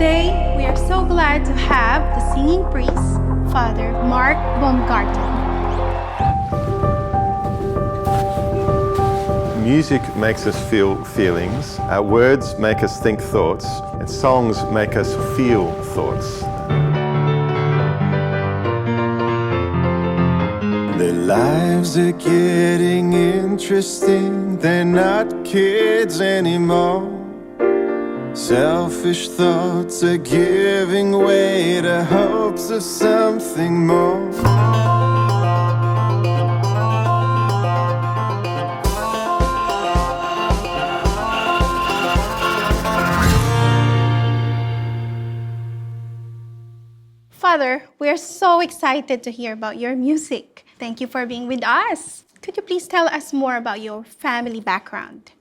Today, we are so glad to have the singing priest, Father Mark Baumgarten. Music makes us feel feelings, our words make us think thoughts, and songs make us feel thoughts. Their lives are getting interesting, they're not kids anymore. Selfish thoughts are giving way to hopes of something more. Father, we are so excited to hear about your music. Thank you for being with us. Could you please tell us more about your family background?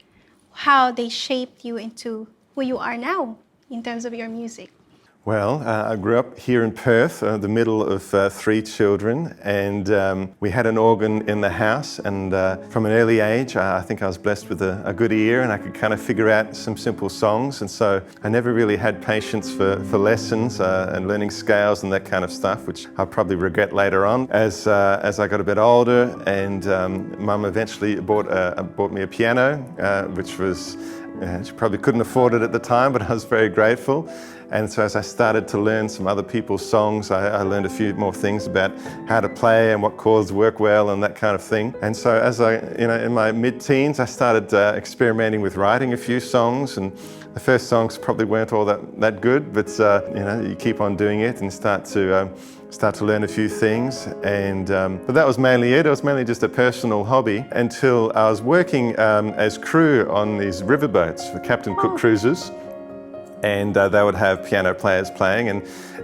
How they shaped you into who you are now in terms of your music? Well, I grew up here in Perth, the middle of 3 children, and we had an organ in the house, and from an early age I think I was blessed with a good ear and I could kind of figure out some simple songs, and so I never really had patience for lessons and learning scales and that kind of stuff, which I'll probably regret later on. As I got a bit older, and Mum eventually bought me a piano, which was, she probably couldn't afford it at the time, but I was very grateful. And so as I started to learn some other people's songs, I learned a few more things about how to play and what chords work well and that kind of thing. And so as in my mid-teens, I started experimenting with writing a few songs, and the first songs probably weren't all that good, but you keep on doing it and start to learn a few things. And but that was mainly it. It was mainly just a personal hobby until I was working as crew on these riverboats for Captain Cook cruises. And they would have piano players playing,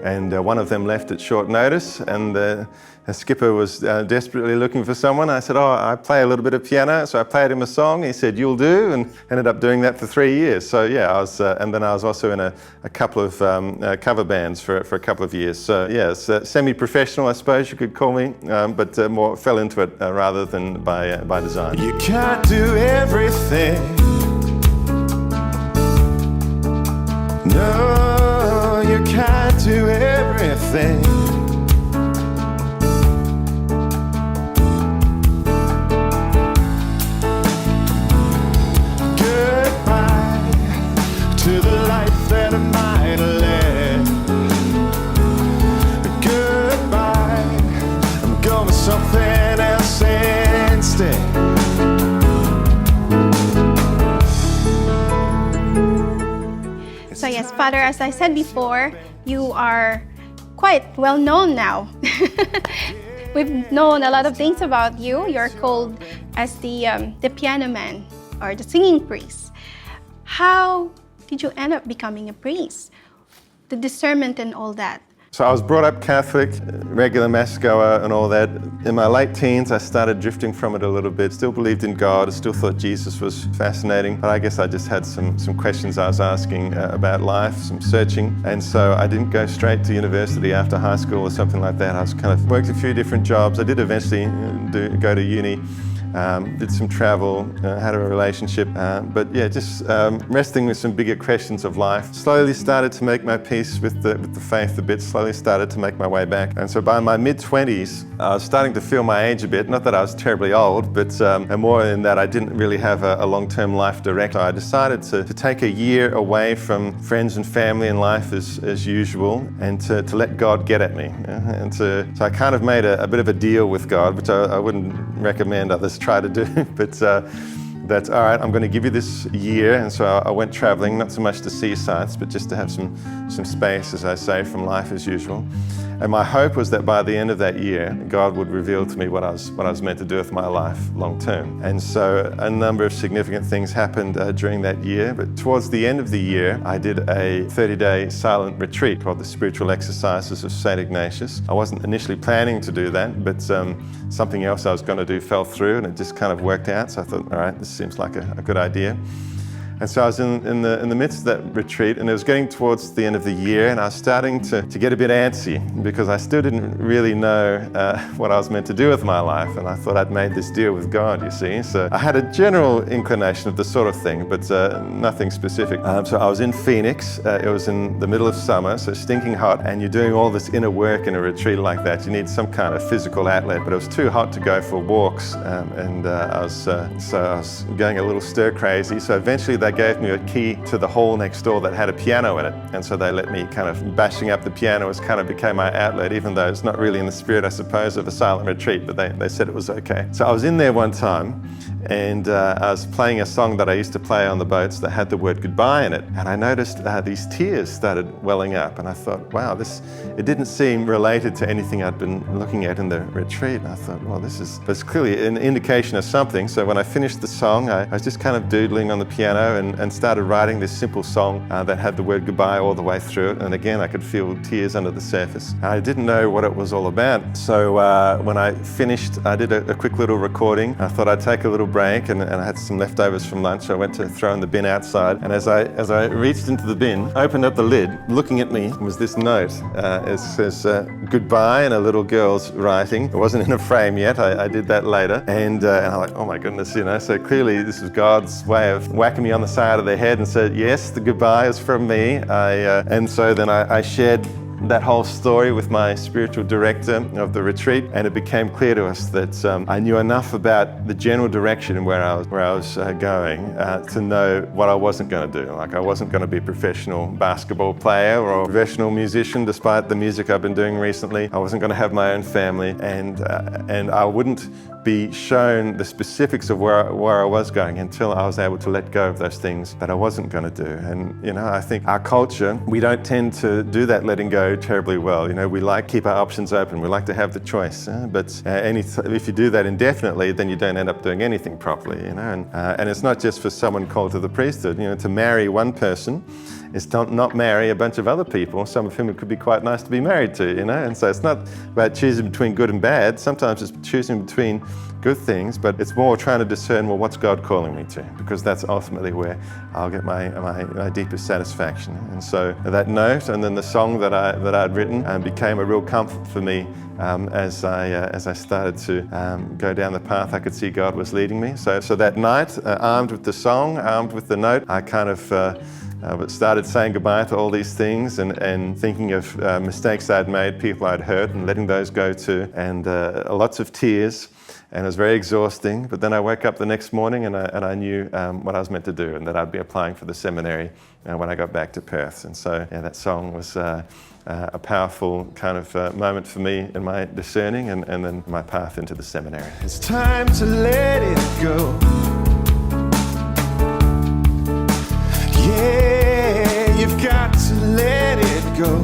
and one of them left at short notice, and the skipper was desperately looking for someone. I said, I play a little bit of piano, so I played him a song. He said, you'll do, and ended up doing that for 3 years. So yeah, I was, and then I was also in a couple of cover bands for a couple of years. So yeah, it's semi-professional, I suppose you could call me, but more fell into it rather than by design. You can't do everything. No, you can't do everything. Goodbye to the life that I might have led. Goodbye, I'm going with something else instead. So yes, Father, as I said before, you are quite well known now. We've known a lot of things about you. You're called as the piano man or the singing priest. How did you end up becoming a priest? The discernment and all that. So I was brought up Catholic, regular mass goer and all that. In my late teens, I started drifting from it a little bit. Still believed in God, still thought Jesus was fascinating, but I guess I just had some questions I was asking about life, some searching. And so I didn't go straight to university after high school or something like that. I was kind of worked a few different jobs. I did eventually go to uni. Did some travel, had a relationship, but yeah, just wrestling with some bigger questions of life. Slowly started to make my peace with the faith a bit, slowly started to make my way back. And so by my mid-20s, I was starting to feel my age a bit, not that I was terribly old, but and more in that I didn't really have a long-term life director. I decided to take a year away from friends and family and life as usual, and to let God get at me. And so I kind of made a bit of a deal with God, which I wouldn't recommend others try to do, but that's all right, I'm going to give you this year. And so I went traveling, not so much to see sights, but just to have some space, as I say, from life as usual. And my hope was that by the end of that year, God would reveal to me what I was meant to do with my life long term. And so a number of significant things happened during that year. But towards the end of the year, I did a 30-day silent retreat called the Spiritual Exercises of St. Ignatius. I wasn't initially planning to do that, but something else I was going to do fell through, and it just kind of worked out. So I thought, all right, this seems like a good idea. And so I was in the midst of that retreat, and it was getting towards the end of the year, and I was starting to get a bit antsy because I still didn't really know what I was meant to do with my life, and I thought I'd made this deal with God, you see. So I had a general inclination of the sort of thing, but nothing specific. So I was in Phoenix. It was in the middle of summer, so stinking hot, and you're doing all this inner work in a retreat like that. You need some kind of physical outlet, but it was too hot to go for walks, and I was going a little stir crazy. So eventually they gave me a key to the hall next door that had a piano in it, and so they let me kind of bashing up the piano as kind of became my outlet, even though it's not really in the spirit, I suppose, of a silent retreat, but they said it was okay. So I was in there one time, and I was playing a song that I used to play on the boats that had the word goodbye in it, and I noticed these tears started welling up, and I thought, wow, it didn't seem related to anything I'd been looking at in the retreat. And I thought, well, it's clearly an indication of something. So when I finished the song, I was just kind of doodling on the piano and started writing this simple song that had the word goodbye all the way through it. And again, I could feel tears under the surface. I didn't know what it was all about. So when I finished, I did a quick little recording. I thought I'd take a little break, and I had some leftovers from lunch. I went to throw in the bin outside. And as I reached into the bin, opened up the lid, looking at me was this note. It says goodbye in a little girl's writing. It wasn't in a frame yet. I did that later. And I'm like, oh my goodness, so clearly this is God's way of whacking me on the side of the head and said, yes, the goodbye is from me. And so then I shared that whole story with my spiritual director of the retreat, and it became clear to us that I knew enough about the general direction and where I was going to know what I wasn't going to do. Like, I wasn't going to be a professional basketball player or a professional musician, despite the music I've been doing recently. I wasn't going to have my own family, and I wouldn't be shown the specifics of where I was going until I was able to let go of those things that I wasn't going to do. And I think our culture, we don't tend to do that letting go terribly well. We like to keep our options open. We like to have the choice. But if you do that indefinitely, then you don't end up doing anything properly. And it's not just for someone called to the priesthood. To marry one person is to not marry a bunch of other people, some of whom it could be quite nice to be married to. And so it's not about choosing between good and bad. Sometimes it's choosing between good things, but it's more trying to discern, well, what's God calling me to? Because that's ultimately where I'll get my deepest satisfaction. And so that note, and then the song that I'd written, became a real comfort for me as I started to go down the path I could see God was leading me. So that night, armed with the song, armed with the note, I kind of started saying goodbye to all these things and thinking of mistakes I'd made, people I'd hurt, and letting those go too, and lots of tears. And it was very exhausting, but then I woke up the next morning and I knew what I was meant to do, and that I'd be applying for the seminary when I got back to Perth. And so that song was a powerful kind of moment for me in my discerning and then my path into the seminary. It's time to let it go. Yeah, you've got to let it go.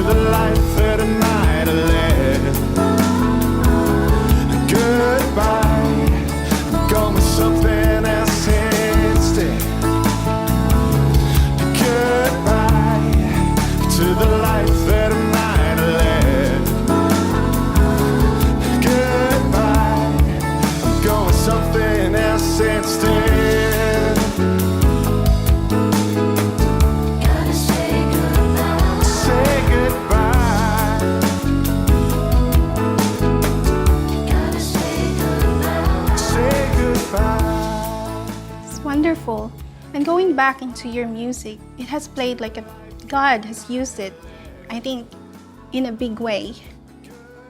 The life that I might have led. Goodbye, I'm going with something else instead. Goodbye to the life that I might have led. Goodbye, I'm going with something else instead. Wonderful. And going back into your music, it has played like God has used it, I think, in a big way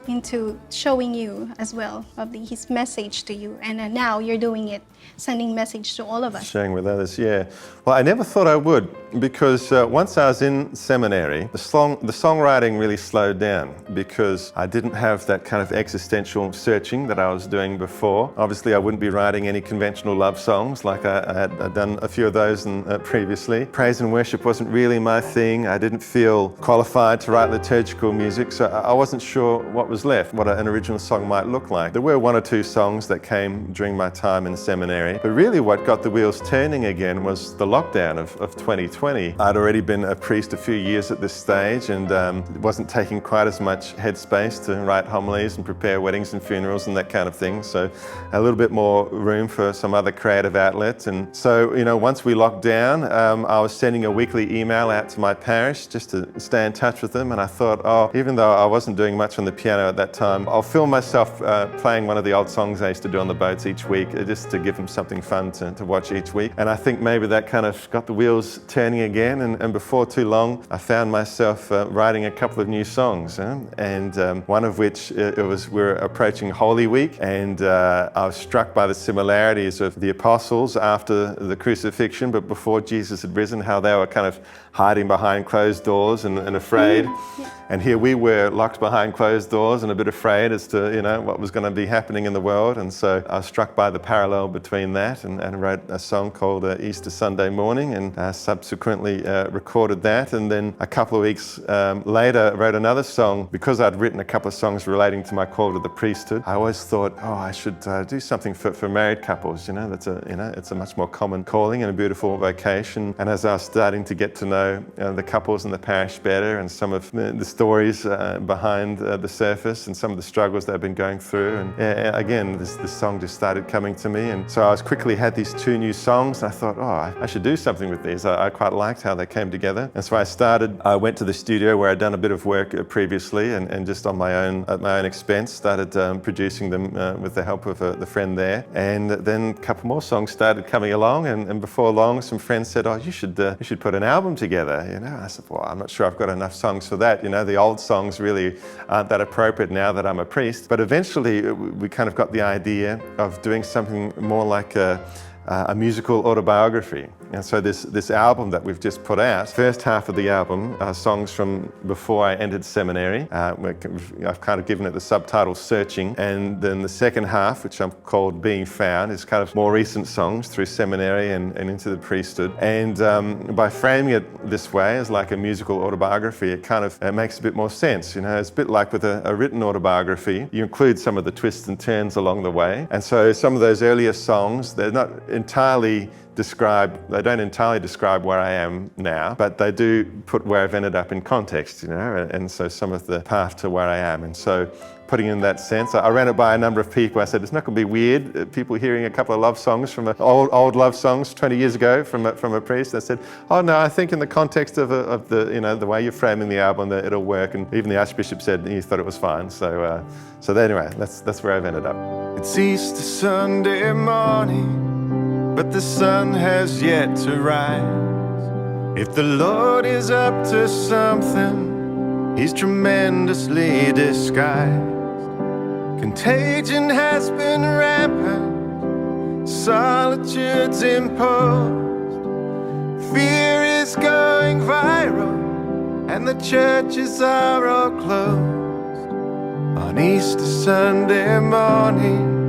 into showing you as well of His message to you. And now you're doing it, sending message to all of us. Sharing with others, yeah. Well, I never thought I would, because once I was in seminary, the songwriting really slowed down because I didn't have that kind of existential searching that I was doing before. Obviously, I wouldn't be writing any conventional love songs like I'd done a few of those previously. Praise and worship wasn't really my thing. I didn't feel qualified to write liturgical music, so I wasn't sure what was left, what an original song might look like. There were one or two songs that came during my time in seminary, but really what got the wheels turning again was the lockdown of 2020. 20. I'd already been a priest a few years at this stage, and wasn't taking quite as much headspace to write homilies and prepare weddings and funerals and that kind of thing. So a little bit more room for some other creative outlets. And so, once we locked down, I was sending a weekly email out to my parish just to stay in touch with them. And I thought, even though I wasn't doing much on the piano at that time, I'll film myself playing one of the old songs I used to do on the boats each week, just to give them something fun to watch each week. And I think maybe that kind of got the wheels turning again. And before too long, I found myself writing a couple of new songs. And one of which we're approaching Holy Week. And I was struck by the similarities of the apostles after the crucifixion, but before Jesus had risen, how they were kind of hiding behind closed doors and afraid. And here we were locked behind closed doors and a bit afraid as to, what was going to be happening in the world. And so I was struck by the parallel between that and wrote a song called Easter Sunday Morning, and subsequently recorded that. And then a couple of weeks later, wrote another song. Because I'd written a couple of songs relating to my call to the priesthood, I always thought, I should do something for married couples. That's it's a much more common calling and a beautiful vocation. And as I was starting to get to know the couples in the parish better, and some of the stories behind the surface and some of the struggles they've been going through, and again, this song just started coming to me. And so I quickly had these two new songs, and I thought, I should do something with these. I quite liked how they came together. And so I went to the studio where I'd done a bit of work previously, and just on at my own expense, started producing them with the help of the friend there. And then a couple more songs started coming along, and before long, some friends said, you should put an album together. I said, I'm not sure I've got enough songs for that. The old songs really aren't that appropriate now that I'm a priest. But eventually, we kind of got the idea of doing something more like a musical autobiography. And so this album that we've just put out, first half of the album are songs from before I entered seminary. I've kind of given it the subtitle Searching. And then the second half, which I've called Being Found, is kind of more recent songs through seminary and into the priesthood. And by framing it this way as like a musical autobiography, it makes a bit more sense. It's a bit like with a written autobiography. You include some of the twists and turns along the way. And so some of those earlier songs, they don't entirely describe where I am now, but they do put where I've ended up in context, and so some of the path to where I am. And so putting in that sense, I ran it by a number of people. I said, it's not going to be weird, people hearing a couple of love songs from old love songs 20 years ago from a priest. I said, no, I think in the context of the way you're framing the album, that it'll work. And even the Archbishop said he thought it was fine. So anyway, that's where I've ended up. It's Easter Sunday morning, but the sun has yet to rise. If the Lord is up to something, He's tremendously disguised. Contagion has been rampant, solitude's imposed. Fear is going viral, and the churches are all closed. On Easter Sunday morning,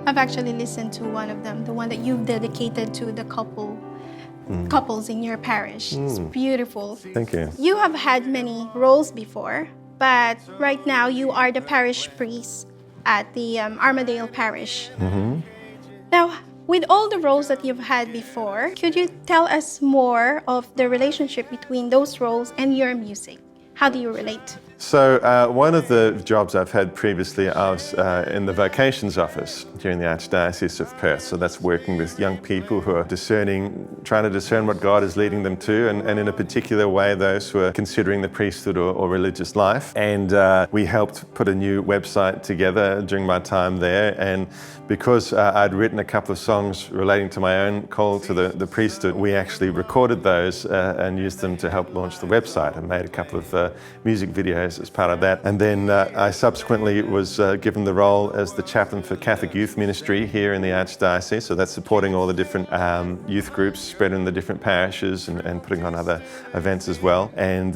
I've actually listened to one of them, the one that you've dedicated to the couples in your parish. It's beautiful. Thank you. You have had many roles before, but right now you are the parish priest at the Armadale Parish. Now, with all the roles that you've had before, could you tell us more of the relationship between those roles and your music? How do you relate? So one of the jobs I've had previously, I was in the vocations office here in the Archdiocese of Perth. So that's working with young people who are trying to discern what God is leading them to, and in a particular way, those who are considering the priesthood or religious life. And we helped put a new website together during my time there. And because I'd written a couple of songs relating to my own call to the priesthood, we actually recorded those and used them to help launch the website, and made a couple of music videos as part of that. And then I subsequently was given the role as the chaplain for Catholic Youth Ministry here in the Archdiocese. So that's supporting all the different youth groups spread in the different parishes and putting on other events as well. And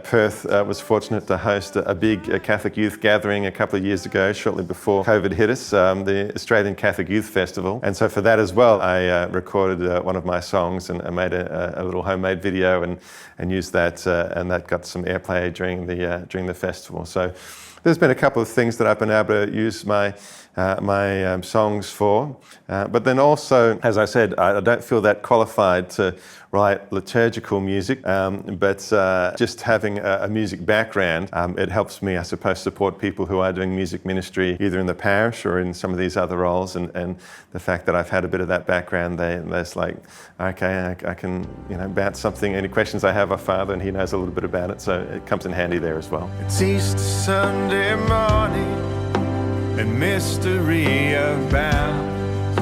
Perth was fortunate to host a big Catholic youth gathering a couple of years ago, shortly before COVID hit us, the Australian Catholic Youth Festival. And so for that as well, I recorded one of my songs and made a little homemade video and used that, and that got some airplay during the festival. So there's been a couple of things that I've been able to use my songs for. But then also, as I said, I don't feel that qualified to write liturgical music, but just having a music background, it helps me, I suppose, support people who are doing music ministry either in the parish or in some of these other roles. And the fact that I've had a bit of that background, they're like, okay, I can bounce something, any questions I have of Father, and he knows a little bit about it, so it comes in handy there as well. It's Easter Sunday morning and mystery abounds.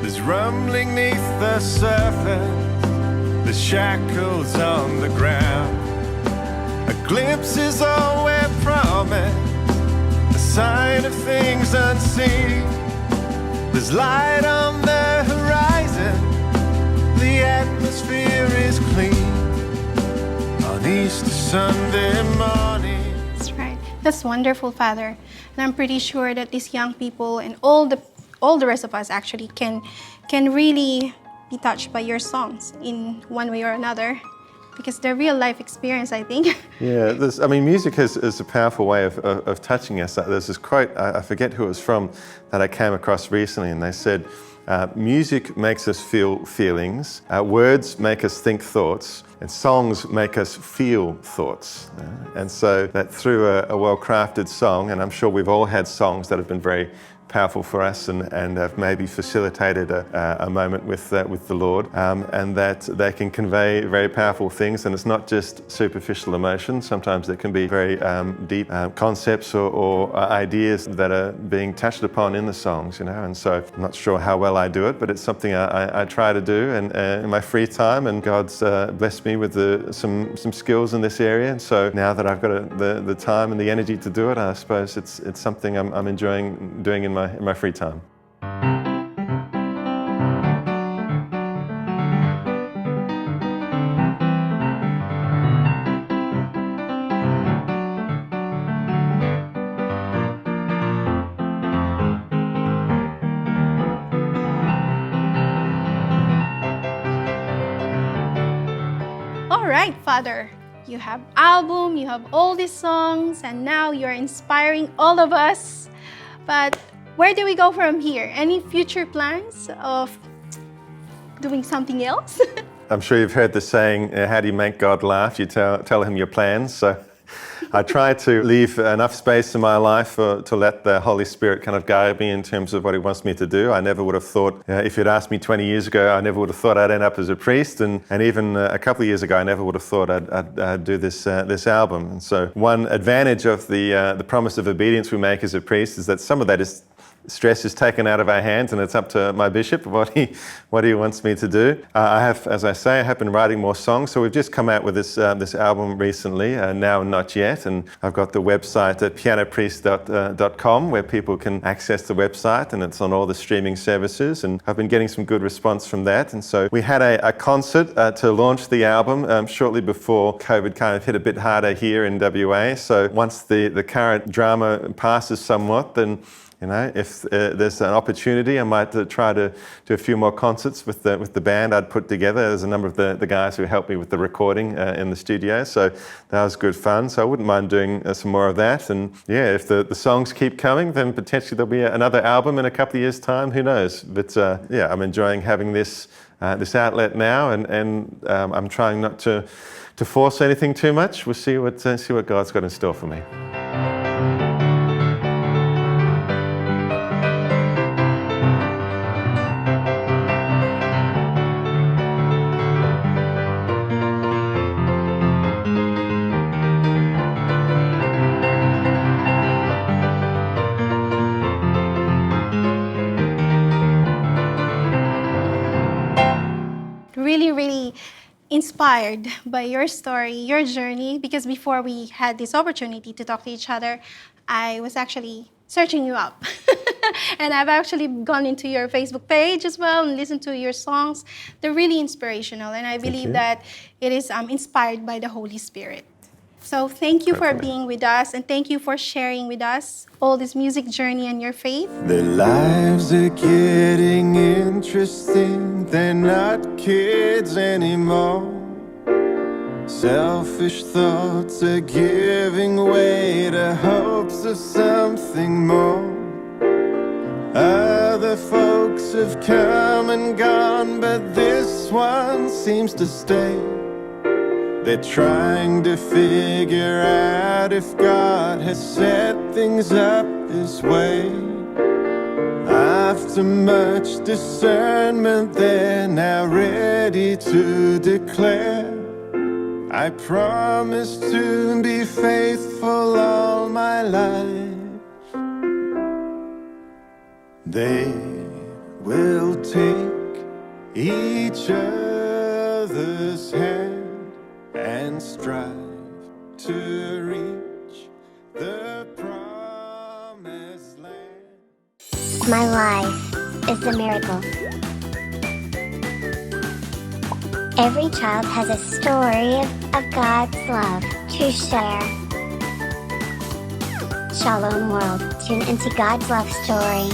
There's rumbling neath the surface, the shackles on the ground. A glimpse is all we're promised, a sign of things unseen. There's light on the horizon, the atmosphere is clean on Easter Sunday morning. That's right. That's wonderful, Father. And I'm pretty sure that these young people and all the rest of us actually can really be touched by your songs in one way or another, because they're real life experience, I think. Yeah, music is a powerful way of touching us. There's this quote, I forget who it was from, that I came across recently, and they said, music makes us feel feelings, words make us think thoughts, and songs make us feel thoughts. And so that through a well-crafted song, and I'm sure we've all had songs that have been very powerful for us and have maybe facilitated a moment with the Lord, and that they can convey very powerful things, and it's not just superficial emotions. Sometimes there can be very deep concepts or ideas that are being touched upon in the songs, and so I'm not sure how well I do it, but it's something I try to do and in my free time, and God's blessed me with some skills in this area, and so now that I've got the time and the energy to do it, I suppose it's something I'm enjoying doing in my free time. All right, Father. You have album, you have all these songs, and now you're inspiring all of us. But where do we go from here? Any future plans of doing something else? I'm sure you've heard the saying, how do you make God laugh? You tell him your plans. So I try to leave enough space in my life to let the Holy Spirit kind of guide me in terms of what he wants me to do. I never would have thought, if you'd asked me 20 years ago, I never would have thought I'd end up as a priest. And even a couple of years ago, I never would have thought I'd do this album. And so one advantage of the promise of obedience we make as a priest is that some of that stress is taken out of our hands, and it's up to my bishop what he wants me to do. I have been writing more songs, so we've just come out with this album recently, Now and Not Yet, and I've got the website at pianopriest.com where people can access the website, and it's on all the streaming services, and I've been getting some good response from that. And so we had a concert to launch the album shortly before COVID kind of hit a bit harder here in WA. So once the current drama passes somewhat, then if there's an opportunity, I might try to do a few more concerts with the band I'd put together. There's a number of the guys who helped me with the recording in the studio, so that was good fun. So I wouldn't mind doing some more of that. And yeah, if the songs keep coming, then potentially there'll be another album in a couple of years' time. Who knows? But I'm enjoying having this outlet now, and I'm trying not to force anything too much. We'll see what God's got in store for me. Really inspired by your story, your journey, because before we had this opportunity to talk to each other, I was actually searching you up. And I've actually gone into your Facebook page as well and listened to your songs. They're really inspirational, and I believe that it is inspired by the Holy Spirit. So thank you for being with us, and thank you for sharing with us all this music journey and your faith. Their lives are getting interesting. They're not kids anymore. Selfish thoughts are giving way to hopes of something more. Other folks have come and gone, but this one seems to stay. They're trying to figure out if God has set things up this way. After much discernment, they're now ready to declare, I promise to be faithful all my life. They will take each other's hand and strive to reach the promised land. My life is a miracle. Every child has a story of God's love to share. Shalom world, tune into God's love story.